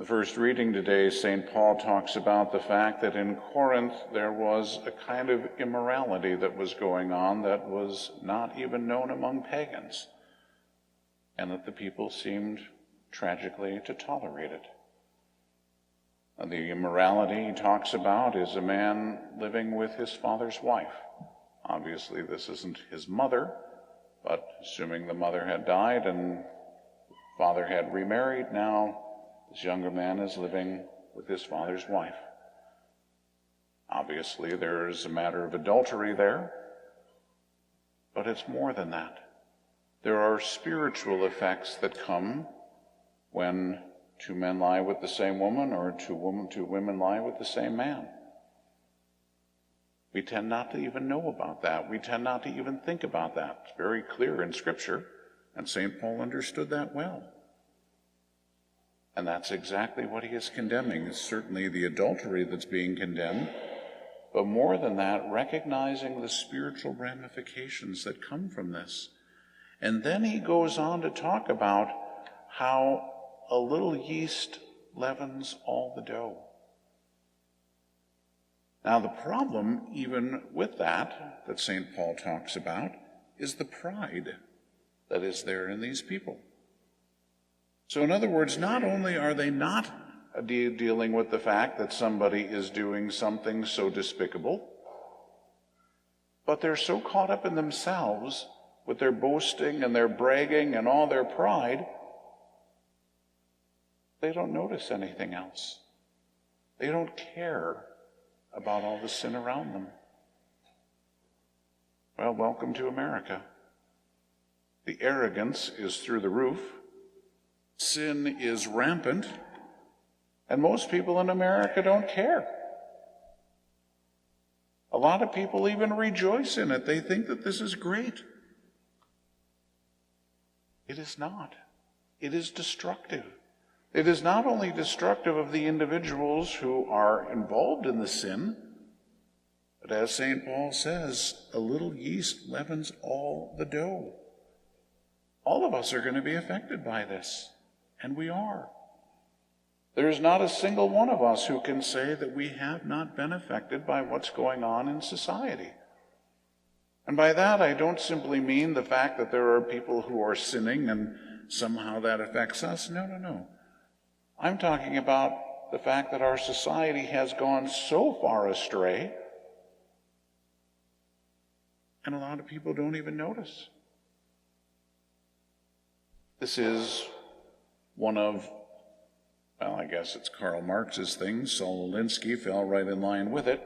first reading today, St. Paul talks about the fact that in Corinth there was a kind of immorality that was going on that was not even known among pagans, and that the people seemed tragically to tolerate it. And the immorality he talks about is a man living with his father's wife. Obviously, this isn't his mother, but assuming the mother had died and the father had remarried, now this younger man is living with his father's wife. Obviously, there is a matter of adultery there, but it's more than that. There are spiritual effects that come when two men lie with the same woman or two women lie with the same man. We tend not to even know about that. We tend not to even think about that. It's very clear in Scripture, and St. Paul understood that well. And that's exactly what he is condemning. It's certainly the adultery that's being condemned, but more than that, recognizing the spiritual ramifications that come from this. And then he goes on to talk about how a little yeast leavens all the dough. Now, the problem, even with that St. Paul talks about, is the pride that is there in these people. So in other words, not only are they not dealing with the fact that somebody is doing something so despicable, but they're so caught up in themselves with their boasting and their bragging and all their pride, they don't notice anything else. They don't care about all the sin around them. Well, welcome to America. The arrogance is through the roof. Sin is rampant. And most people in America don't care. A lot of people even rejoice in it. They think that this is great. It is not. It is destructive. It is not only destructive of the individuals who are involved in the sin, but as St. Paul says, a little yeast leavens all the dough. All of us are going to be affected by this, and we are. There is not a single one of us who can say that we have not been affected by what's going on in society. And by that, I don't simply mean the fact that there are people who are sinning and somehow that affects us. No. I'm talking about the fact that our society has gone so far astray, and a lot of people don't even notice. This is one of, well, I guess it's Karl Marx's thing. Saul Alinsky fell right in line with it.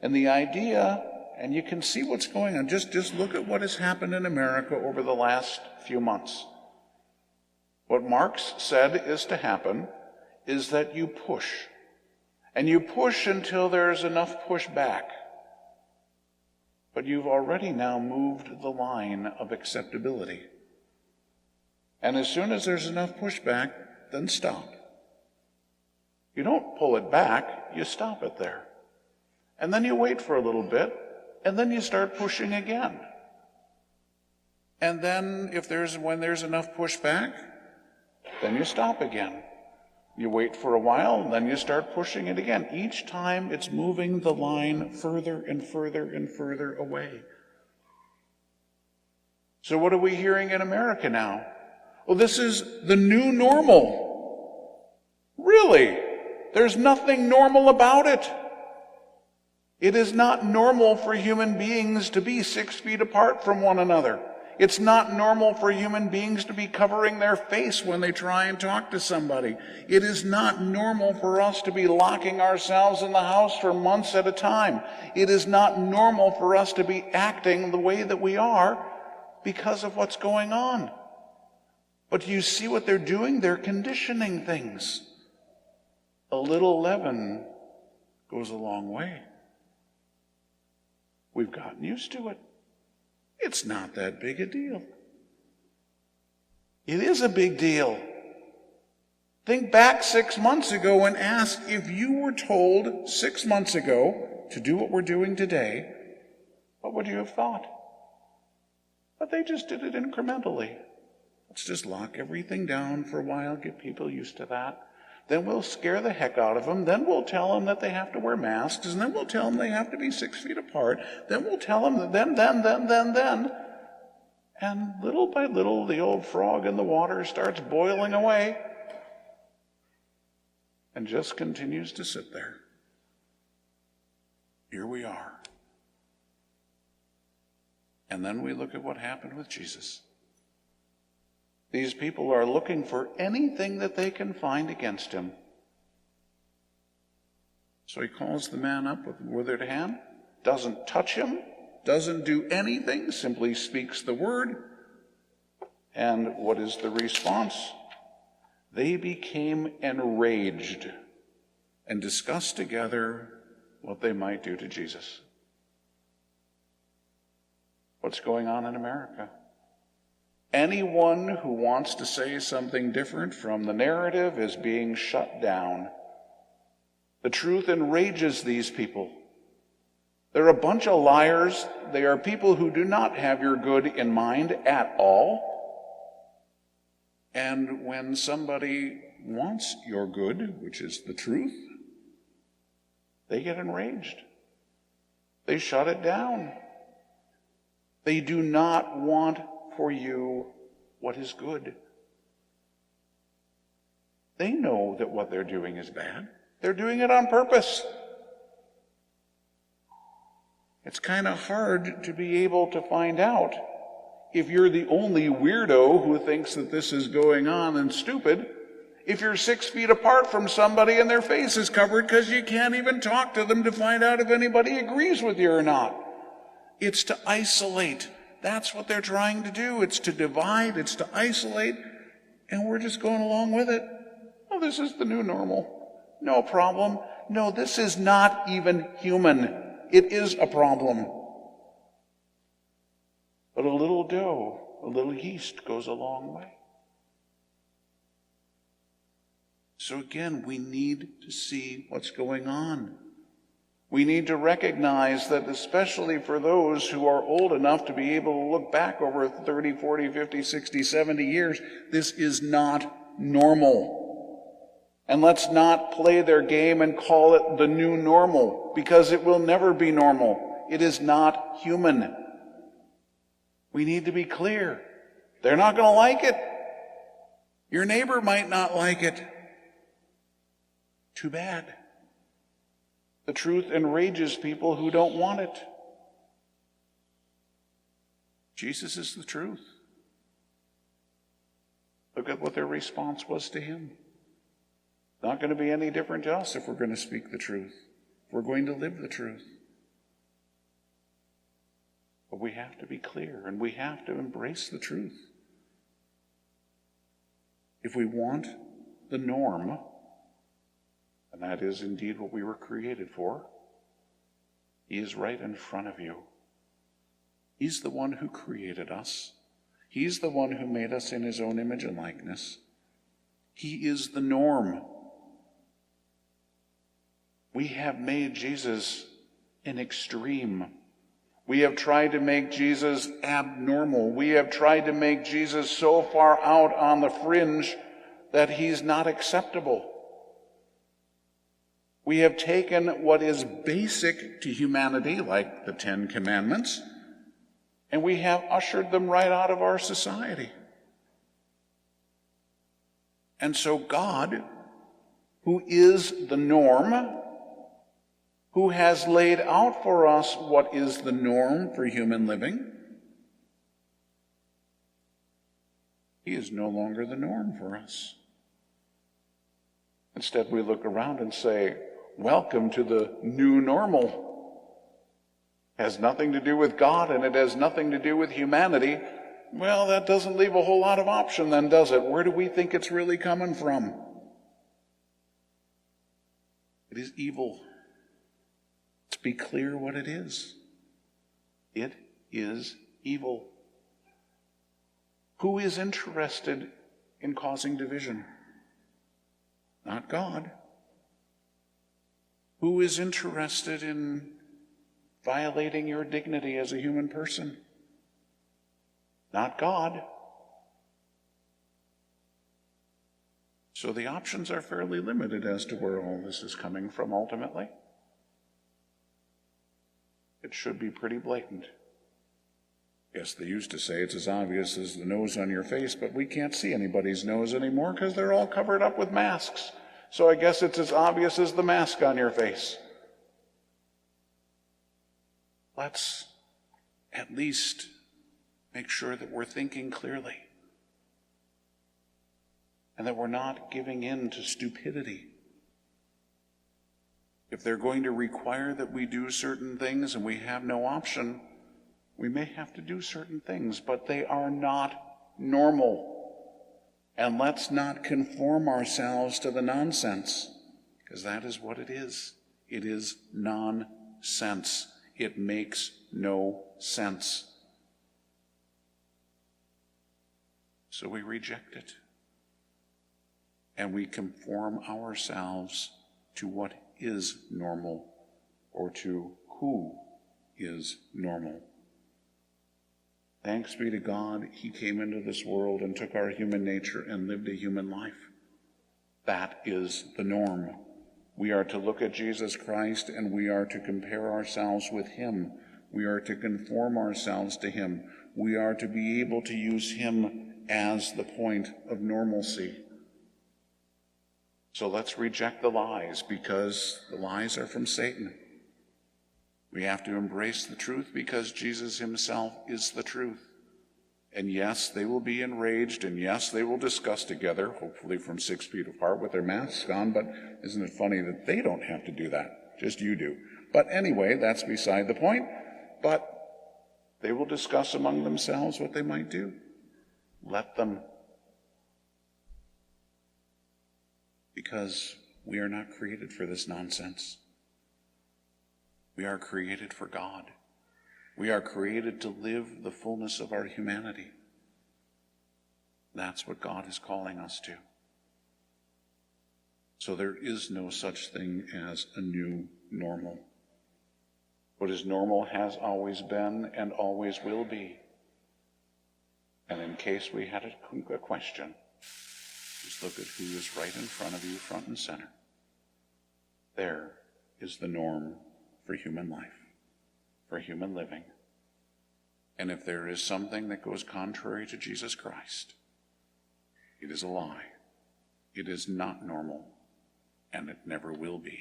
And the idea, and you can see what's going on, just look at what has happened in America over the last few months. What Marx said is to happen is that you push. And you push until there's enough pushback. But you've already now moved the line of acceptability. And as soon as there's enough pushback, then stop. You don't pull it back, you stop it there. And then you wait for a little bit, and then you start pushing again. And then when there's enough pushback, then you stop again. You wait for a while, and then you start pushing it again. Each time it's moving the line further and further and further away. So what are we hearing in America now? Well, this is the new normal. Really? There's nothing normal about it. It is not normal for human beings to be 6 feet apart from one another. It's not normal for human beings to be covering their face when they try and talk to somebody. It is not normal for us to be locking ourselves in the house for months at a time. It is not normal for us to be acting the way that we are because of what's going on. But you see what they're doing? They're conditioning things. A little leaven goes a long way. We've gotten used to it. It's not that big a deal. It is a big deal. Think back 6 months ago and ask if you were told 6 months ago to do what we're doing today, what would you have thought? But they just did it incrementally. Let's just lock everything down for a while, get people used to that. Then we'll scare the heck out of them. Then we'll tell them that they have to wear masks. And then we'll tell them they have to be 6 feet apart. Then we'll tell them that then. And little by little, the old frog in the water starts boiling away and just continues to sit there. Here we are. And then we look at what happened with Jesus. These people are looking for anything that they can find against him. So he calls the man up with withered hand, doesn't touch him, doesn't do anything, simply speaks the word. And what is the response? They became enraged and discussed together what they might do to Jesus. What's going on in America? Anyone who wants to say something different from the narrative is being shut down. The truth enrages these people. They're a bunch of liars. They are people who do not have your good in mind at all. And when somebody wants your good, which is the truth, they get enraged. They shut it down. They do not want for you what is good. They know that what they're doing is bad. They're doing it on purpose. It's kind of hard to be able to find out if you're the only weirdo who thinks that this is going on and stupid, if you're 6 feet apart from somebody and their face is covered because you can't even talk to them to find out if anybody agrees with you or not. It's to isolate. That's what they're trying to do. It's to divide, it's to isolate, and we're just going along with it. Oh, this is the new normal. No problem. No, this is not even human. It is a problem. But a little dough, a little yeast goes a long way. So again, we need to see what's going on. We need to recognize that especially for those who are old enough to be able to look back over 30, 40, 50, 60, 70 years, this is not normal. And let's not play their game and call it the new normal, because it will never be normal. It is not human. We need to be clear. They're not going to like it. Your neighbor might not like it. Too bad. The truth enrages people who don't want it. Jesus is the truth. Look at what their response was to him. Not going to be any different to us if we're going to speak the truth. We're going to live the truth. But we have to be clear and we have to embrace the truth. If we want the norm, and that is indeed what we were created for, he is right in front of you. He's the one who created us. He's the one who made us in his own image and likeness. He is the norm. We have made Jesus an extreme. We have tried to make Jesus abnormal. We have tried to make Jesus so far out on the fringe that he's not acceptable. We have taken what is basic to humanity, like the 10 Commandments, and we have ushered them right out of our society. And so God, who is the norm, who has laid out for us what is the norm for human living, he is no longer the norm for us. Instead, we look around and say, welcome to the new normal. It has nothing to do with God, and it has nothing to do with humanity. Well, that doesn't leave a whole lot of option then, does it? Where do we think it's really coming from? It is evil. Let's be clear what it is. It is evil. Who is interested in causing division? Not God. Who is interested in violating your dignity as a human person? Not God. So the options are fairly limited as to where all this is coming from ultimately. It should be pretty blatant. Yes, they used to say it's as obvious as the nose on your face, but we can't see anybody's nose anymore because they're all covered up with masks. So I guess it's as obvious as the mask on your face. Let's at least make sure that we're thinking clearly and that we're not giving in to stupidity. If they're going to require that we do certain things and we have no option, we may have to do certain things, but they are not normal. And let's not conform ourselves to the nonsense, because that is what it is. It is nonsense. It makes no sense. So we reject it. And we conform ourselves to what is normal, or to who is normal. Thanks be to God, he came into this world and took our human nature and lived a human life. That is the norm. We are to look at Jesus Christ and we are to compare ourselves with him. We are to conform ourselves to him. We are to be able to use him as the point of normalcy. So let's reject the lies, because the lies are from Satan. We have to embrace the truth because Jesus himself is the truth. And yes, they will be enraged, and yes, they will discuss together, hopefully from 6 feet apart with their masks on, but isn't it funny that they don't have to do that? Just you do. But anyway, that's beside the point. But they will discuss among themselves what they might do. Let them. Because we are not created for this nonsense. We are created for God. We are created to live the fullness of our humanity. That's what God is calling us to. So there is no such thing as a new normal. What is normal has always been and always will be. And in case we had a question, just look at who is right in front of you, front and center. There is the norm for human life, for human living. And if there is something that goes contrary to Jesus Christ, it is a lie. It is not normal, and it never will be.